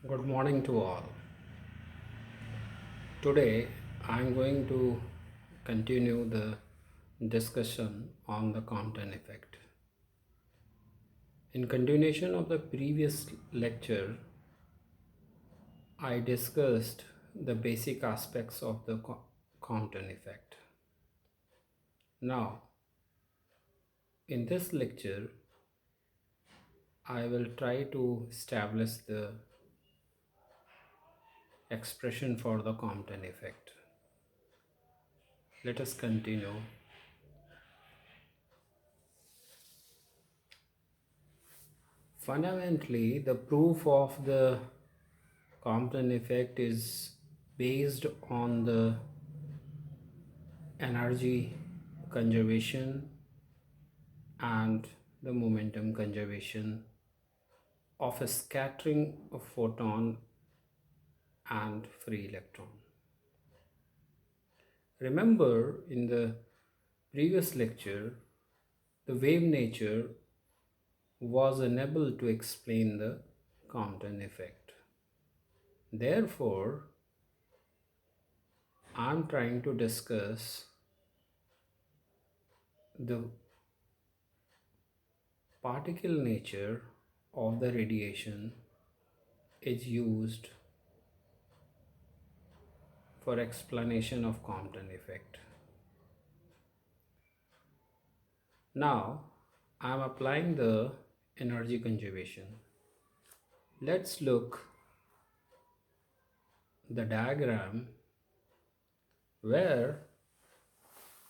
Good morning to all. Today I am going to continue the discussion on the Compton effect. In continuation of the previous lecture, I discussed the basic aspects of the Compton effect. Now, in this lecture, I will try to establish the expression for the Compton effect. Let us continue. Fundamentally, the proof of the Compton effect is based on the energy conservation and the momentum conservation of a scattering of photon and free electron. Remember, in the previous lecture, the wave nature was unable to explain the Compton effect. Therefore, I am trying to discuss the particle nature of the radiation is used for explanation of Compton effect. Now I am applying the energy conservation. Let's look the diagram where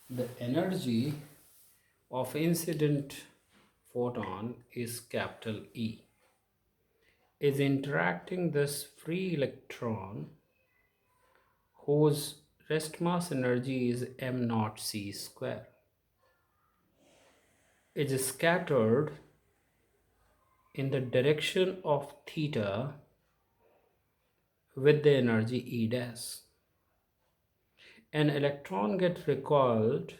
the energy of incident photon is capital E is interacting this free electron whose rest mass energy is m naught c square. It is scattered in the direction of theta with the energy E dash. An electron gets recoiled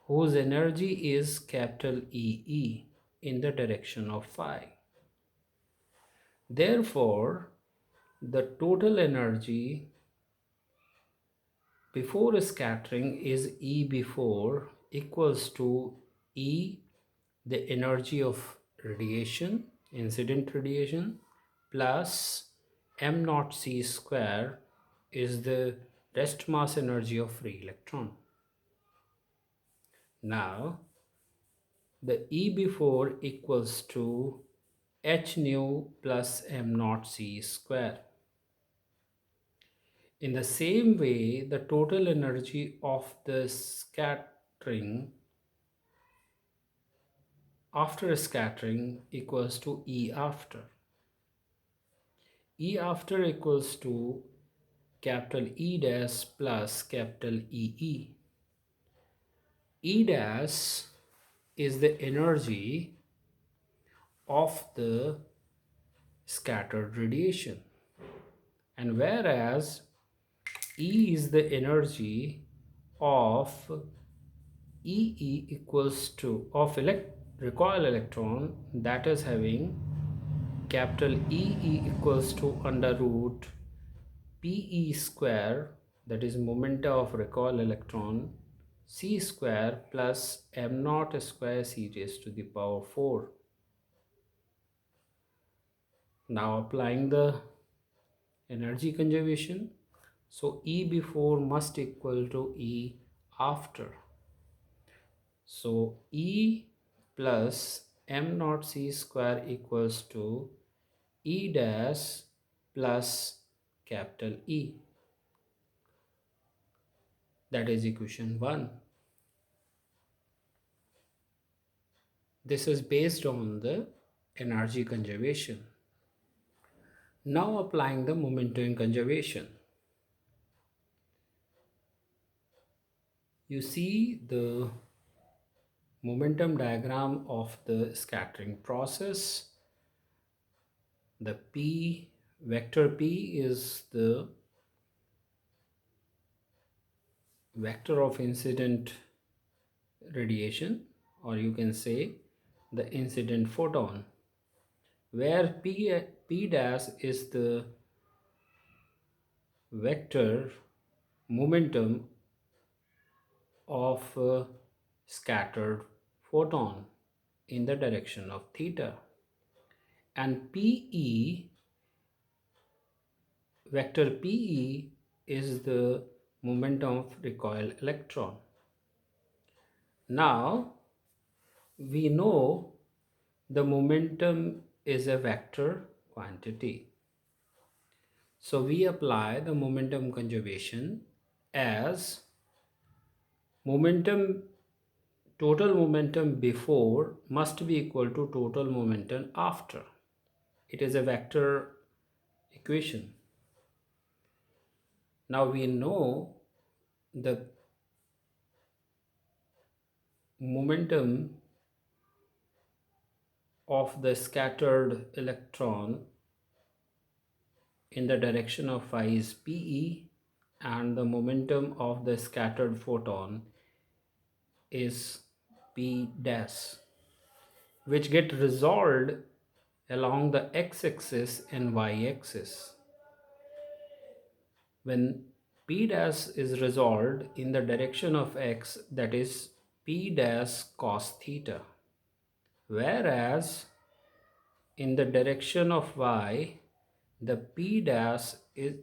whose energy is capital EE in the direction of phi. Therefore, the total energy before scattering is E before equals to E, the energy of radiation, incident radiation, plus m naught c square is the rest mass energy of free electron. Now, the E before equals to h nu plus m naught c square. In the same way, the total energy of the scattering after scattering equals to E after. E after equals to capital E dash plus capital EE. E dash is the energy of the scattered radiation, and whereas E is the energy of EE equals to of recoil electron, that is having capital EE equals to under root PE square, that is momenta of recoil electron, c square plus m naught square c raised to the power 4. Now applying the energy conservation, so E before must equal to E after. So E plus m naught c square equals to E dash plus capital E. That is equation 1. This is based on the energy conservation. Now applying the momentum conservation. You see the momentum diagram of the scattering process. The P, vector P is the vector of incident radiation, or you can say the incident photon, where P P dash is the vector momentum of a scattered photon in the direction of theta, and PE, vector PE, is the momentum of recoil electron. Now we know the momentum is a vector quantity. So we apply the momentum conservation as momentum, total momentum before must be equal to total momentum after. It is a vector equation. Now we know the momentum of the scattered electron in the direction of phi is Pe, and the momentum of the scattered photon is P dash, which get resolved along the x-axis and y-axis. When P dash is resolved in the direction of x, that is P dash cos theta, whereas in the direction of y, the P dash is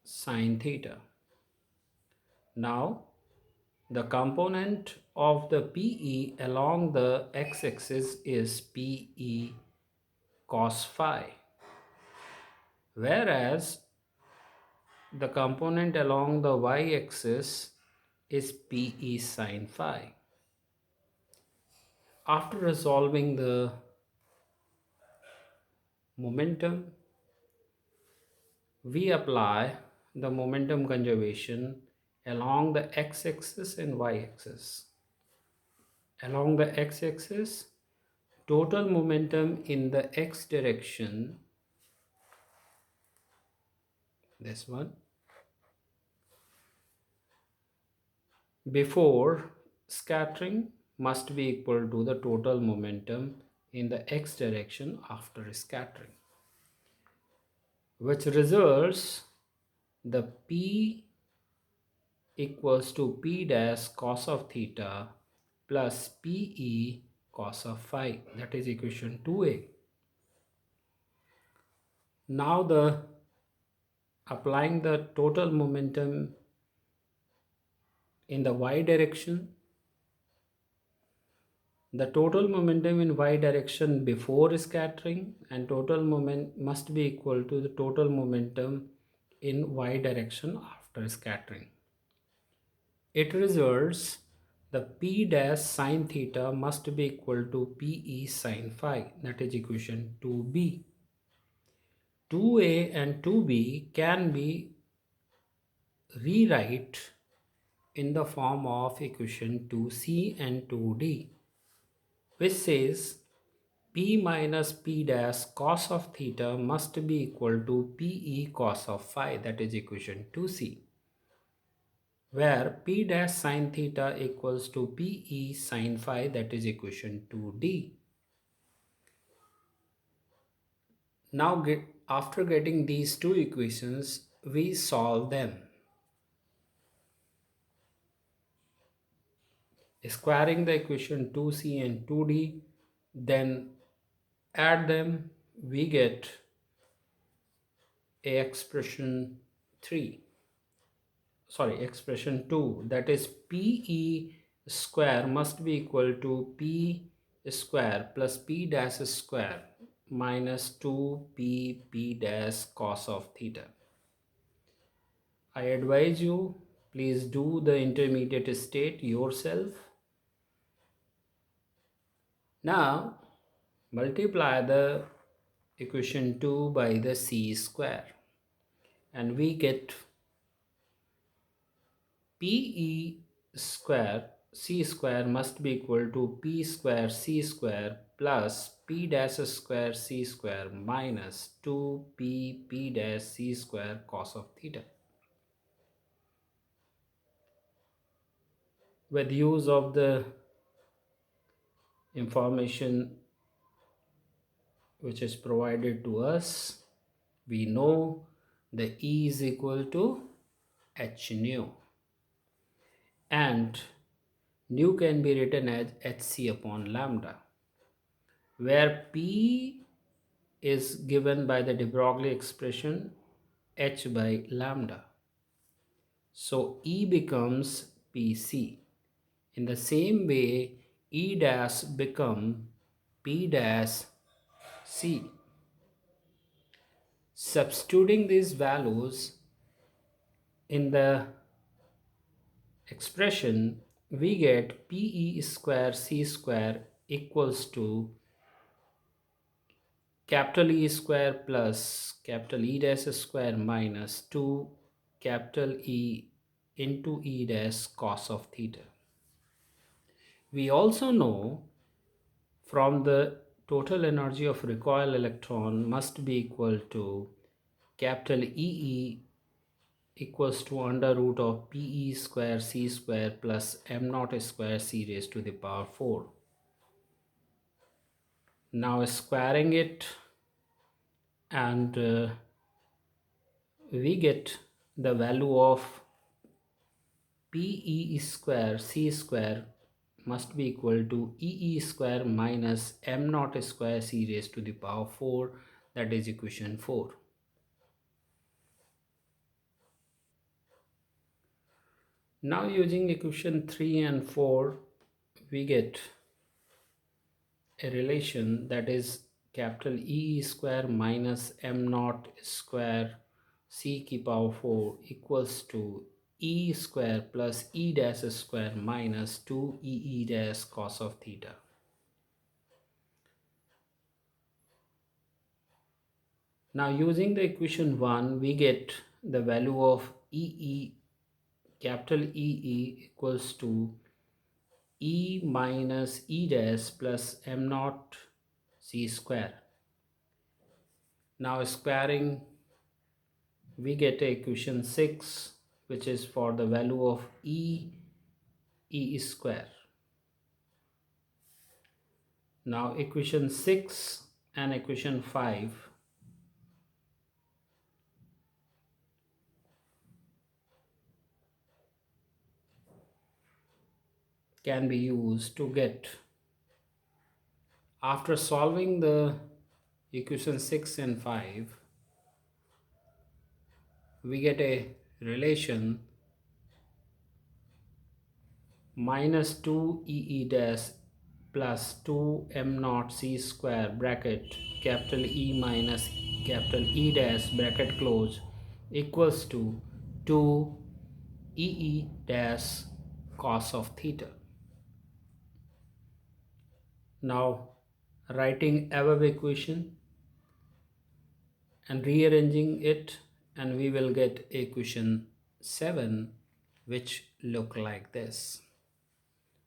sine theta. Now the component of the PE along the x-axis is PE cos phi, whereas the component along the y-axis is PE sin phi. After resolving the momentum, we apply the momentum conservation along the x-axis and y-axis. Along the x-axis, total momentum in the x direction, this one, before scattering must be equal to the total momentum in the x direction after scattering, which results the P equals to P dash cos of theta plus PE cos of phi, that is equation 2a. Now the applying the total momentum in the y direction, the total momentum in y direction before scattering and total moment must be equal to the total momentum in y direction after scattering. It results the P dash sine theta must be equal to PE sine phi, that is equation 2b. 2a and 2b can be rewrite in the form of equation 2c and 2d, which says P minus P dash cos of theta must be equal to PE cos of phi, that is equation 2c, where P dash sin theta equals to PE sin phi, that is equation 2d. Now after getting these two equations, we solve them. Squaring the equation 2c and 2d, then add them, we get a expression 2, that is PE square must be equal to P square plus P dash square minus 2P P dash cos of theta. I advise you, please do the intermediate state yourself. Now multiply the equation 2 by the C square and we get PE square C square must be equal to P square C square plus P dash square C square minus 2P P dash C square cos of theta. With use of the information which is provided to us, We know the E is equal to h nu, and nu can be written as hc upon lambda, where P is given by the de Broglie expression h by lambda. So E becomes Pc. In the same way, E dash become P dash C. Substituting these values in the expression, we get PE square C square equals to capital E square plus capital E dash square minus 2 capital E into E dash cos of theta. We also know from the total energy of recoil electron must be equal to capital EE equals to under root of PE square C square plus m naught square C raised to the power 4. Now squaring it, and we get the value of PE square C square must be equal to EE square minus m naught square C raised to the power 4, that is equation 4. Now using equation 3 and 4, we get a relation that is capital E square minus m naught square C की power 4 equals to E square plus E dash square minus 2 E dash cos of theta. Now using the equation 1, we get the value of capital EE equals to E minus E dash plus m naught C square. Now squaring, we get equation 6, which is for the value of E square. Now equation 6 and equation 5 can be used to get, after solving the equation 6 and 5, we get a relation minus 2 dash plus 2 m naught C square bracket capital E minus capital E dash bracket close equals to 2 dash cos of theta. Now writing above equation and rearranging it, and we will get equation 7, which look like this: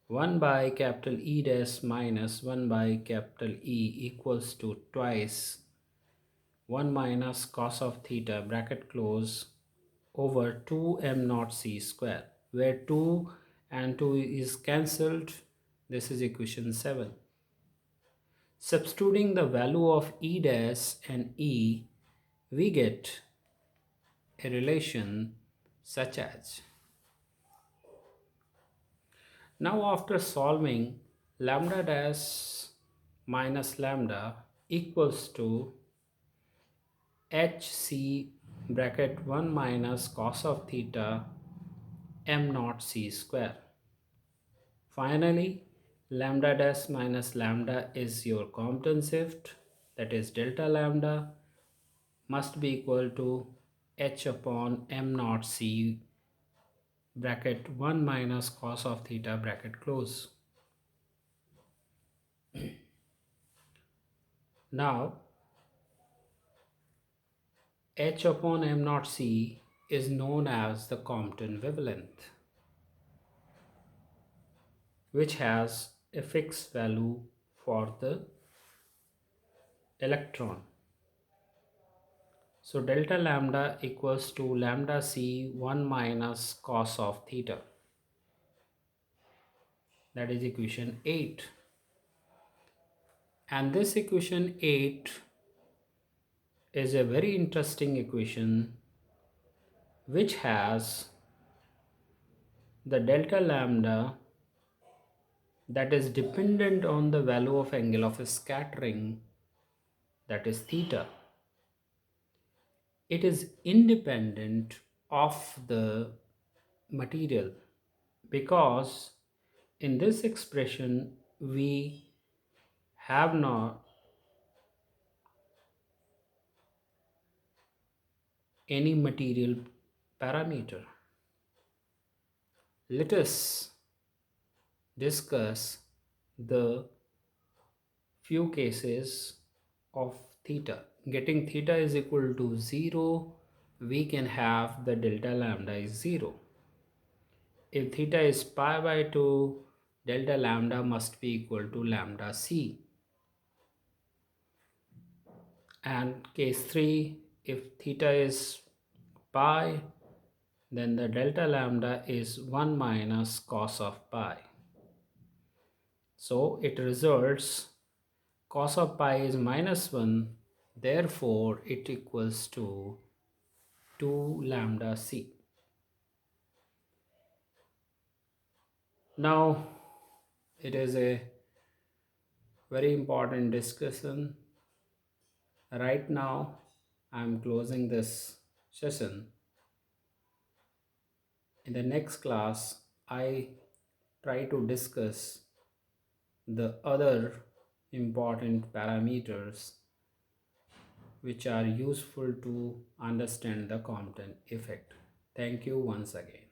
1 by capital E dash minus 1 by capital E equals to twice 1 minus cos of theta bracket close over 2 m naught C square, where 2 and 2 is cancelled. This is equation 7. Substituting the value of E dash and E, we get a relation such as, now after solving, lambda dash minus lambda equals to hc bracket 1 minus cos of theta m naught C square. Finally, lambda dash minus lambda is your Compton shift, that is delta lambda must be equal to h upon m naught C bracket 1 minus cos of theta bracket close. Now h upon m naught C is known as the Compton wavelength, which has a fixed value for the electron. So delta lambda equals to lambda C 1 minus cos of theta, that is equation 8. And this equation 8 is a very interesting equation which has the delta lambda that is dependent on the value of angle of scattering, that is theta. It is independent of the material because in this expression we have not any material parameter. Let us discuss the few cases of theta. Getting theta is equal to 0, we can have the delta lambda is 0. If theta is pi by 2, delta lambda must be equal to lambda c. And case 3, if theta is pi, then the delta lambda is 1 minus cos of pi. So it results cos of pi is minus 1, therefore it equals to 2 lambda c. Now it is a very important discussion. Right now I am closing this session. In the next class I try to discuss the other important parameters which are useful to understand the Compton effect. Thank you once again.